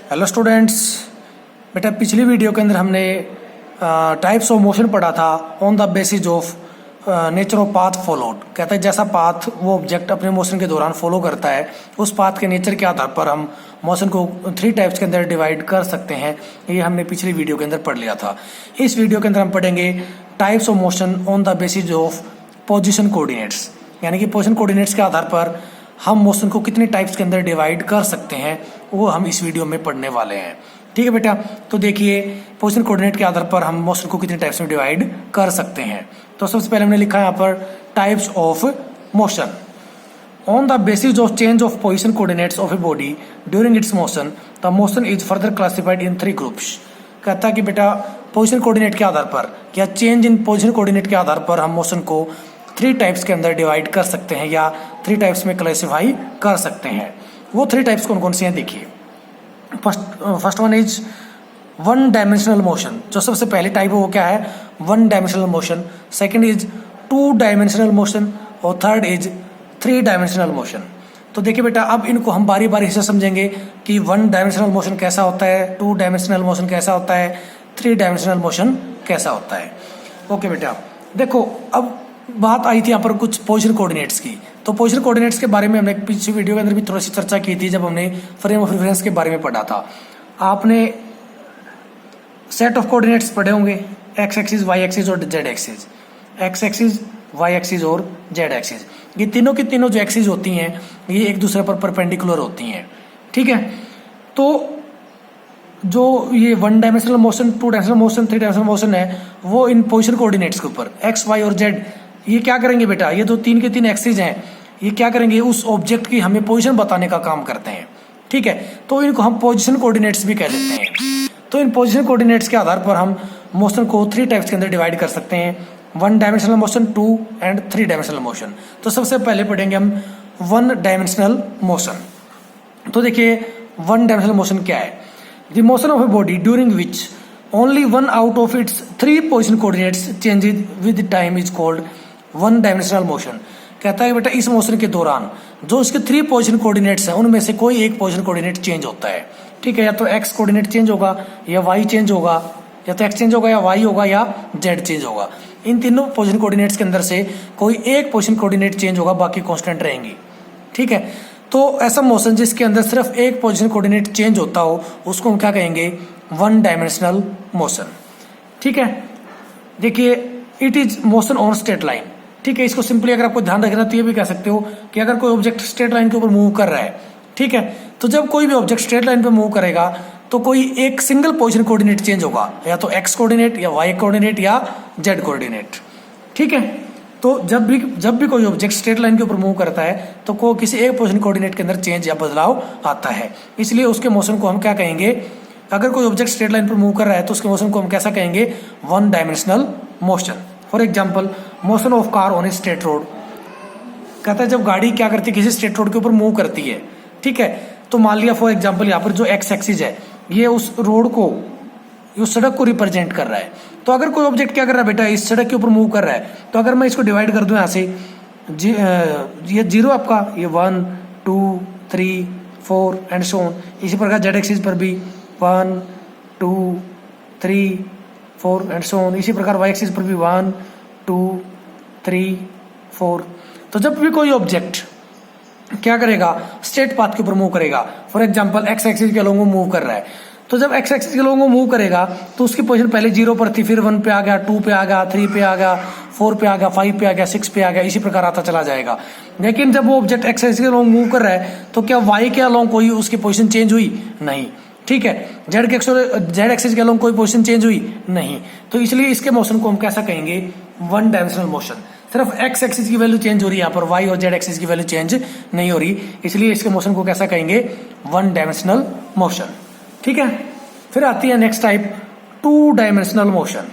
Hello students, बेटा पिछली video के अंदर हमने टाइप्स ऑफ मोशन पढ़ा था on the basis of nature of path followed. कहता है जैसा पाथ वो ऑब्जेक्ट अपने मोशन के दौरान फॉलो करता है उस पाथ के नेचर के आधार पर हम मोशन को 3 टाइप्स के अंदर डिवाइड कर सकते हैं। ये हमने पिछली वीडियो के अंदर पढ़ लिया था। इस वीडियो के अंदर हम पढ़ेंगे types of motion on the basis of position coordinates, यानी कि पोजिशन कोऑर्डिनेट्स के आधार पर हम मोशन को कितने टाइप्स के अंदर डिवाइड कर सकते हैं, वो हम इस वीडियो में पढ़ने वाले हैं। ठीक है बेटा, तो देखिए पोजिशन कोऑर्डिनेट के आधार पर हम मोशन को कितने टाइप्स में डिवाइड कर सकते हैं। तो सबसे पहले हमने लिखा है यहाँ पर types of motion. On the basis of change of position coordinates of a body during its motion the motion is further classified in 3 groups. कहता है कि बेटा पोजिशन कोऑर्डिनेट के आधार पर या चेंज इन पोजिशन कोऑर्डिनेट के आधार पर हम मोशन को 3 टाइप्स के अंदर डिवाइड कर सकते हैं या 3 टाइप्स में क्लासिफाई कर सकते हैं। वो 3 टाइप्स कौन कौन सी हैं देखिए। First one is 1 dimensional motion. जो सबसे पहली टाइप है वो क्या है, 1 dimensional motion. Second is 2 dimensional motion और थर्ड इज 3 डायमेंशनल मोशन। तो देखिए बेटा, अब इनको हम बारी बारी से समझेंगे कि 1 डायमेंशनल मोशन कैसा होता है, 2 डायमेंशनल मोशन कैसा होता है, 3 डायमेंशनल मोशन कैसा होता है। ओके बेटा, देखो अब बात आई थी यहाँ पर कुछ पोजिशन कोऑर्डिनेट्स की। तो पोजिशन कोऑर्डिनेट्स के बारे में हमने पिछली वीडियो के अंदर भी थोड़ी सी चर्चा की थी जब हमने फ्रेम ऑफ रेफरेंस के बारे में पढ़ा था। आपने सेट ऑफ कोऑर्डिनेट्स पढ़े होंगे, एक्स एक्सिस, वाई एक्सिस और Z axis. X axis, Y axis और जेड एक्सिस, ये तीनों की तीनों जो एक्सिस होती हैं ये एक दूसरे पर परपेंडिकुलर होती हैं। ठीक है, तो जो ये 1 dimensional motion, 2 dimensional motion, 3 dimensional motion है वो इन पोजिशन कोऑर्डिनेट्स के ऊपर एक्स, वाई और जेड ये क्या करेंगे बेटा, ये जो 3 के 3 एक्सिस हैं ये क्या करेंगे, उस ऑब्जेक्ट की हमें पोजीशन बताने का काम करते हैं। ठीक है, तो इनको हम पोजीशन कोऑर्डिनेट्स भी कह देते हैं। तो इन पोजीशन कोऑर्डिनेट्स के आधार पर हम मोशन को 3 टाइप्स के अंदर डिवाइड कर सकते हैं, 1 dimensional motion, 2 and 3 dimensional motion. तो सबसे पहले पढ़ेंगे हम 1 डायमेंशनल मोशन। तो देखिए 1 डायमेंशनल मोशन क्या है। The motion of a body during which only 1 out of its 3 position coordinates changes with time is called 1 dimensional motion. कहता है बेटा इस मोशन के दौरान जो इसके 3 पोजिशन कोऑर्डिनेट्स हैं उनमें से कोई एक पोजिशन कोऑर्डिनेट चेंज होता है। ठीक है, या तो एक्स कोऑर्डिनेट चेंज होगा या वाई चेंज होगा, या तो एक्स चेंज होगा या वाई होगा या जेड चेंज होगा। इन तीनों पोजिशन कोऑर्डिनेट्स के अंदर से कोई एक पोजिशन कोऑर्डिनेट चेंज होगा, बाकी कांस्टेंट रहेंगी। ठीक है, तो ऐसा मोशन जिसके अंदर सिर्फ एक पोजिशन कोऑर्डिनेट चेंज होता हो उसको हम क्या कहेंगे, 1 डायमेंशनल मोशन। ठीक है, देखिए it is motion on straight line. ठीक है, इसको सिंपली अगर आपको ध्यान रखना तो ये भी कह सकते हो कि अगर कोई ऑब्जेक्ट स्ट्रेट लाइन के ऊपर मूव कर रहा है, ठीक है, तो जब कोई भी ऑब्जेक्ट स्ट्रेट लाइन पे मूव करेगा तो कोई एक सिंगल पोजिशन कोऑर्डिनेट चेंज होगा, या तो एक्स कोऑर्डिनेट या वाई कोऑर्डिनेट या जेड कोऑर्डिनेट। ठीक है, तो जब भी कोई ऑब्जेक्ट स्ट्रेट लाइन के ऊपर मूव करता है तो को किसी एक पोजिशन कोऑर्डिनेट के अंदर चेंज या बदलाव आता है, इसलिए उसके मोशन को हम क्या कहेंगे। अगर कोई ऑब्जेक्ट स्ट्रेट लाइन पर मूव कर रहा है तो उसके मोशन को हम कैसा कहेंगे, 1 dimensional motion. For example motion of car on a straight road. कहता है जब गाड़ी क्या करती है, किसी स्ट्रेट रोड के ऊपर मूव करती है, ठीक है, तो मान लिया फॉर एग्जाम्पल यहाँ पर जो एक्स एक्सिस है ये उस रोड को, उस सड़क को रिप्रेजेंट कर रहा है। तो अगर कोई ऑब्जेक्ट क्या कर रहा है बेटा, इस सड़क के ऊपर मूव कर रहा है, तो अगर मैं इसको डिवाइड कर दूं यहाँ से, ये 0 आपका, ये 1 2 3 4 एंड सो ऑन। इसी प्रकार जेड एक्सिस पर भी 1 2 3 4 एंड सो ऑन। इसी प्रकार वाई एक्सिस पर भी 1 2 3 4। तो जब भी कोई ऑब्जेक्ट क्या करेगा, स्ट्रेट पाथ के ऊपर मूव करेगा, फॉर एग्जांपल एक्स एक्सिस के अलोंग मूव कर रहा है, तो जब एक्स एक्सिस के अलोंग मूव करेगा तो उसकी पोजीशन पहले 0 पर थी, फिर 1 पे आ गया, 2 पे आ गया, 3 पे आ गया, 4 पे आ गया, 5 पे आ गया, 6 पे आ गया, इसी प्रकार आता चला जाएगा। लेकिन जब वो ऑब्जेक्ट एक्स एक्सिस के अलोंग मूव कर रहा है तो क्या वाई के अलोंग कोई उसकी पोजीशन चेंज हुई? नहीं। ठीक है, जेड एक्सिस के अलोंग कोई पोजीशन चेंज हुई? नहीं। तो इसलिए इसके मोशन को हम कैसा कहेंगे, 1 डायमेंशनल मोशन। सिर्फ एक्स एक्सिस की वैल्यू चेंज हो रही है, यहाँ पर वाई और जेड एक्सिस की वैल्यू चेंज नहीं हो रही, इसलिए इसके मोशन को कैसा कहेंगे, 1 डायमेंशनल मोशन। ठीक है, फिर आती है नेक्स्ट टाइप 2 डायमेंशनल मोशन।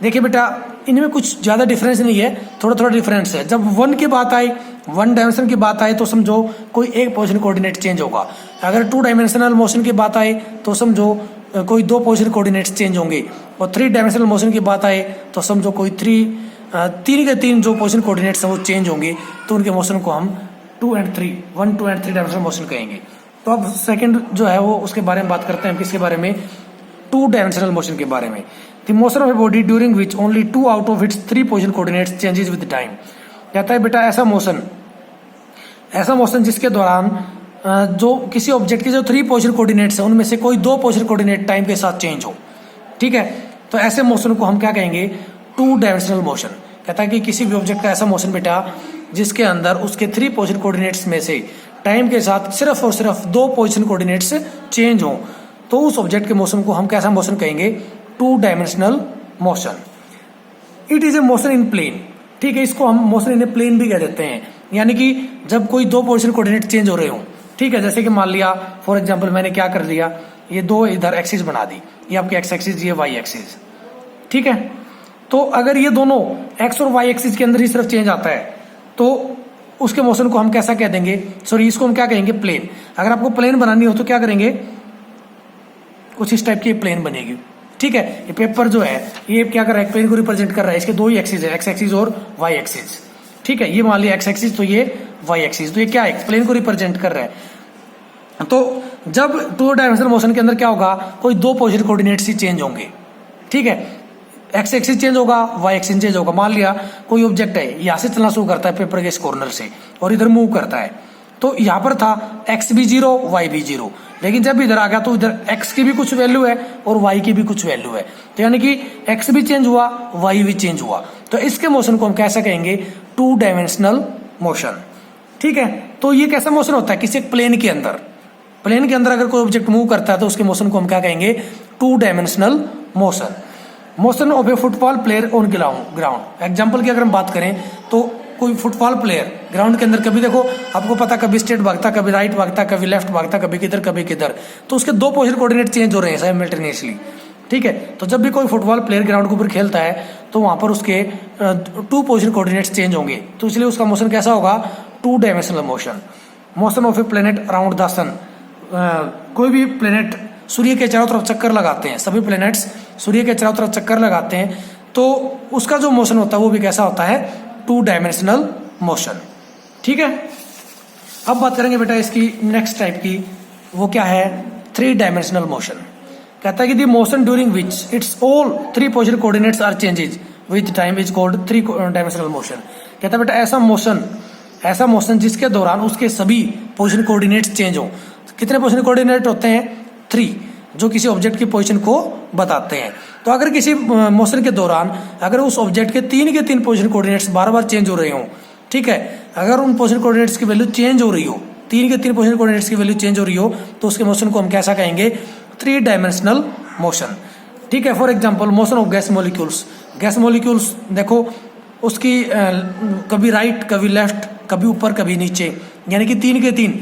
देखिए बेटा इनमें कुछ ज्यादा डिफरेंस नहीं है, थोड़ा थोड़ा डिफरेंस है। जब 1 की बात आई, 1 डायमेंशन की बात आए तो समझो कोई एक पोजिशन कोऑर्डिनेट चेंज होगा। अगर 2 डायमेंशनल मोशन की बात आए तो समझो कोई 2 पोजिशन कोऑर्डिनेट्स चेंज होंगे, और 3 डायमेंशनल मोशन की बात आए तो समझो कोई 3 के 3 जो पोजिशन कोऑर्डिनेट्स हैं वो चेंज होंगे। तो उनके मोशन को हम 1 2 एंड 3 डायमेंशनल मोशन कहेंगे। तो अब सेकंड जो है वो उसके बारे में बात करते हैं, किसके बारे में, टू डायमेंशनल मोशन के बारे में। The motion of a body during which only 2 out of its 3 position coordinates changes with time. कहता है बेटा ऐसा मोशन जिसके दौरान जो किसी ऑब्जेक्ट के जो 3 पोजिशन कोऑर्डिनेट्स है उनमें से कोई 2 पोजिशन कोऑर्डिनेट टाइम के साथ चेंज हो, ठीक है, तो ऐसे मोशन को हम क्या कहेंगे, टू डायमेंशनल मोशन। कहता है कि किसी भी ऑब्जेक्ट का ऐसा मोशन बेटा जिसके अंदर उसके 3 पोजिशन कोऑर्डिनेट्स में से टाइम के साथ सिर्फ और सिर्फ 2 पोजिशन कोऑर्डिनेट्स चेंज हो, तो उस ऑब्जेक्ट के मोशन को हम कैसा मोशन कहेंगे, two dimensional motion. It is a motion in plane, ठीक है, इसको हम मोशन इन ए प्लेन भी कह देते हैं, यानी कि जब कोई 2 पोजिशन कोऑर्डिनेट चेंज हो रहे हो, ठीक है, जैसे कि मान लिया फॉर एग्जांपल मैंने क्या कर दिया, ये 2 इधर एक्सिस बना दी, ये आपकी एक्स एक्सिस, ये वाई एक्सिस, ठीक है, तो अगर ये दोनों एक्स और वाई एक्सिस के अंदर ही सिर्फ चेंज आता है तो उसके मोशन को हम कैसा कह देंगे, सॉरी इसको हम क्या कहेंगे, प्लेन। अगर आपको प्लेन बनानी हो तो क्या करेंगे, कुछ इस टाइप की प्लेन बनेगी, ठीक है। ये पेपर जो है ये क्या कर रहा है, प्लेन को रिप्रेजेंट कर रहा है, इसके 2 ही एक्सिस है, एक्स एक्सिस और वाई एक्सिस, ठीक है, ये मान लिया एक्स एक्सिस तो ये वाई एक्सिस, तो ये क्या है, प्लेन को रिप्रेजेंट कर रहा है। तो जब 2 डायमेंशनल मोशन के अंदर क्या होगा, कोई 2 पोजिशन कोऑर्डिनेट्स ही चेंज होंगे, ठीक है, एक्स एक्सिस चेंज होगा, वाई एक्सिस चेंज होगा। मान लिया कोई ऑब्जेक्ट है, यहाँ से चलना शुरू करता है पेपर के इस कॉर्नर से और इधर मूव करता है, तो यहाँ पर था एक्स भी 0 वाई भी 0, लेकिन जब इधर आ गया तो इधर एक्स की भी कुछ वैल्यू है और वाई की भी कुछ वैल्यू है, तो यानी कि एक्स भी चेंज हुआ, वाई भी चेंज हुआ, तो इसके मोशन को हम कैसा कहेंगे, टू डायमेंशनल मोशन, ठीक है। तो ये कैसा मोशन होता है, किसी प्लेन के अंदर अगर कोई ऑब्जेक्ट मूव करता है तो उसके मोशन को हम क्या कहेंगे, two dimensional motion. Motion of A football player on ground, example की अगर हम बात करें तो कोई फुटबॉल प्लेयर ग्राउंड के अंदर, कभी देखो आपको पता कभी स्ट्रेट भागता, कभी राइट भागता, कभी लेफ्ट भागता, कभी किधर, तो उसके 2 पोजिशन कोऑर्डिनेट चेंज हो रहे हैं साइमल्टेनियसली, ठीक है। तो जब भी कोई फुटबॉल प्लेयर ग्राउंड के ऊपर खेलता है तो वहां पर उसके 2 पोजिशन कोऑर्डिनेट्स चेंज होंगे, तो इसलिए उसका मोशन कैसा होगा, two dimensional motion. Motion of a planet around the sun, कोई भी प्लेनेट सूर्य के चारों तरफ चक्कर लगाते हैं, सभी प्लेनेट्स सूर्य के चारों तरफ चक्कर लगाते हैं, तो उसका जो मोशन होता है वो भी कैसा होता है, टू डायमेंशनल मोशन, ठीक है। अब बात करेंगे बेटा इसकी नेक्स्ट टाइप की, वो क्या है, 3 डायमेंशनल मोशन। कहता है कि the motion during which its all 3 position coordinates are changes with time is called 3 dimensional motion. कहता है बेटा ऐसा मोशन जिसके दौरान उसके सभी पोजिशन कोऑर्डिनेट्स चेंज हो। कितने पोजिशन कोऑर्डिनेट होते हैं, 3, जो किसी ऑब्जेक्ट की पोजीशन को बताते हैं। तो अगर किसी मोशन के दौरान अगर उस ऑब्जेक्ट के 3 के 3 पोजिशन कोऑर्डिनेट्स बार बार चेंज हो रहे हो, ठीक है, अगर उन पोजिशन कोऑर्डिनेट्स की वैल्यू चेंज हो रही हो, 3 के 3 पोजिशन कोऑर्डिनेट्स की वैल्यू चेंज हो रही हो, तो उसके मोशन को हम कैसा कहेंगे, 3 डायमेंशनल मोशन, ठीक है। For example motion of gas molecules देखो उसकी कभी राइट, कभी लेफ्ट, कभी ऊपर, कभी नीचे, यानी कि 3 के 3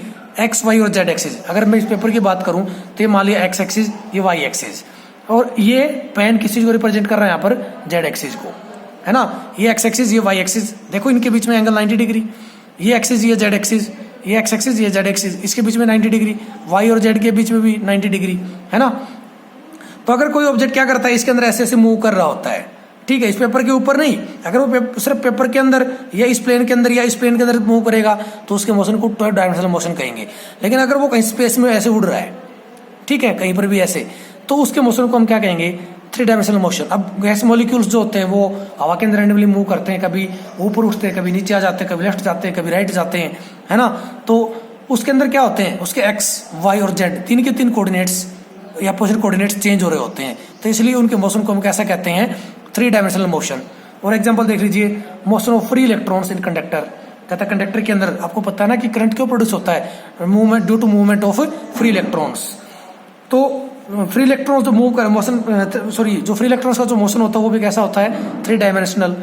एक्स वाई और जेड एक्सिस। अगर मैं इस पेपर की बात करूं तो ये मान लिया एक्स एक्सिस, ये वाई एक्सिस, और ये पेन किस चीज को रिप्रेजेंट कर रहा है यहाँ पर, जेड एक्सिस को, है ना। ये एक्स एक्सिस, ये वाई एक्सिस, देखो इनके बीच में एंगल 90 डिग्री, ये एक्सिस, ये जेड एक्सिस, ये एक्स एक्सिस, ये जेड एक्सिस, इसके बीच में 90 डिग्री, वाई और जेड के बीच में भी 90 डिग्री, है ना। तो अगर कोई ऑब्जेक्ट क्या करता है, इसके अंदर ऐसे ऐसे मूव कर रहा होता है, ठीक है, इस पेपर के ऊपर नहीं, अगर वो सिर्फ पेपर के अंदर या इस प्लेन के अंदर या इस प्लेन के अंदर मूव करेगा तो उसके मोशन को 2 डायमेंशनल मोशन कहेंगे। लेकिन अगर वो कहीं स्पेस में ऐसे उड़ रहा है, ठीक है, कहीं पर भी ऐसे, तो उसके मोशन को हम क्या कहेंगे, 3 डायमेंशनल मोशन। अब गैस मॉलिक्यूल्स जो होते हैं वो हवा के अंदर रैंडमली मूव करते हैं, कभी ऊपर उठते हैं, कभी नीचे आ जाते हैं, कभी लेफ्ट जाते हैं, कभी राइट जाते हैं, है ना। तो उसके अंदर क्या होते हैं, उसके एक्स, वाई और जेड 3 के 3 कोऑर्डिनेट्स या पोजिशन कोऑर्डिनेट्स चेंज हो रहे होते हैं, तो इसलिए उनके मोशन को हम कैसा कहते हैं, 3 डायमेंशनल मोशन। और एग्जांपल देख लीजिए, motion of free electrons in conductor. कहता है कंडक्टर के अंदर आपको पता है ना कि करंट क्यों प्रोड्यूस होता है, movement due to movement of free electrons. तो फ्री इलेक्ट्रॉन्स जो मूव कर जो फ्री इलेक्ट्रॉन्स का जो मोशन होता है वो भी कैसा होता है, 3 dimensional.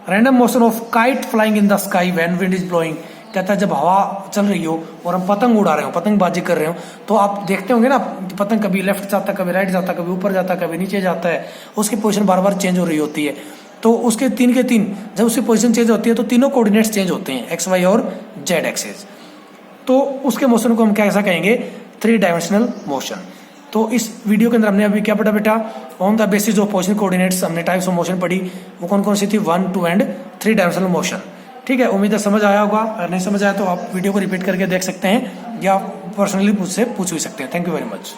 Random motion of kite flying in the sky when wind is blowing. कहता है जब हवा चल रही हो और हम पतंग उड़ा रहे हो, पतंगबाजी कर रहे हो, तो आप देखते होंगे ना पतंग कभी लेफ्ट जाता है, कभी राइट जाता है, कभी ऊपर जाता है, कभी नीचे जाता है, उसकी पोजीशन बार बार चेंज हो रही होती है। तो उसके 3 के 3 जब उसकी पोजीशन चेंज होती है तो तीनों कोऑर्डिनेट्स चेंज होते हैं, एक्स वाई और जेड एक्सिस। तो उसके मोशन को हम कैसा कहेंगे, 3 डायमेंशनल मोशन। तो इस वीडियो के अंदर हमने अभी क्या पढ़ा बेटा, on the basis of position coordinates हमने टाइप्स ऑफ मोशन पढ़ी, वो कौन कौन सी थी, 1, 2 एंड 3 डायमेंशनल मोशन। ठीक है, उम्मीद है समझ आया होगा, अगर नहीं समझ आया तो आप वीडियो को रिपीट करके देख सकते हैं या पर्सनली मुझसे पूछ भी सकते हैं। Thank you very much.